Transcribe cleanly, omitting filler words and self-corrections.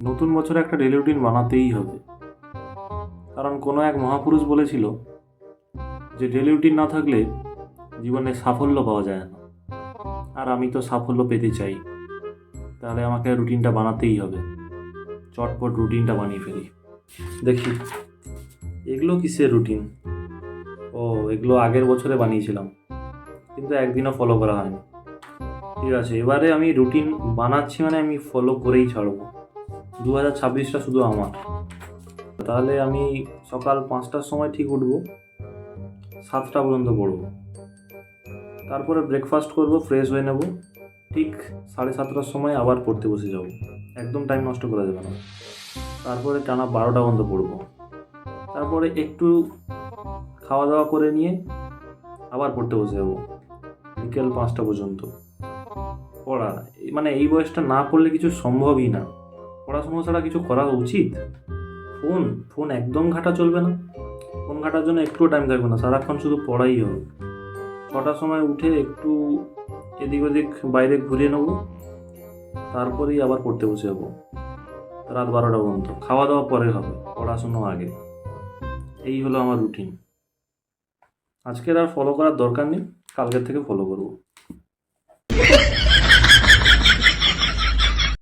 নতুন বছরে একটা ডেলি রুটিন বানাতেই হবে, কারণ কোনো এক মহাপুরুষ বলেছিল যে ডেলি রুটিন না থাকলে জীবনে সাফল্য পাওয়া যায় না। আর আমি তো সাফল্য পেতে চাই, তাহলে আমাকে রুটিনটা বানাতেই হবে। চটপট রুটিনটা বানিয়ে ফেলি। দেখি এগুলো কিসের রুটিন। ও, এগুলো আগের বছরে বানিয়েছিলাম, কিন্তু একদিনও ফলো করা হয়নি। ঠিক আছে, এবারে আমি রুটিন বানাচ্ছি, মানে আমি ফলো করেই ছাড়বো। 2026টা শুধু আমার। তাহলে আমি সকাল 5টার সময় ঠিক উঠবো, 7টা পর্যন্ত পড়বো। তারপরে ব্রেকফাস্ট করব, ফ্রেশ হয়ে নেব, ঠিক 7:30টার সময় আবার পড়তে বসে যাব। একদম টাইম নষ্ট করা যাবে না। তারপরে টানা 12টা পর্যন্ত পড়বো। তারপরে একটু খাওয়া দাওয়া করে নিয়ে আবার পড়তে বসে যাব বিকেল 5টা পর্যন্ত। পড়া মানে এই বয়সটা না পড়লে কিছু সম্ভবই না। পড়াশোনা ছাড়া কিছু করা উচিত? ফোন ফোন একদম ঘাটা চলবে না। ফোন ঘাটার জন্য একটুও টাইম থাকবে না, সারাক্ষণ শুধু পড়াই হবে। 6টার সময় উঠে একটু এদিক ওদিক বাইরে ঘুরে নেব, তারপরেই আবার পড়তে বসে যাবো রাত 12টা পর্যন্ত। খাওয়া দাওয়া পরে হবে, পড়াশুনো আগে। এই হলো আমার রুটিন। আজকের আর ফলো করার দরকার নেই, কালকের থেকে ফলো করবো।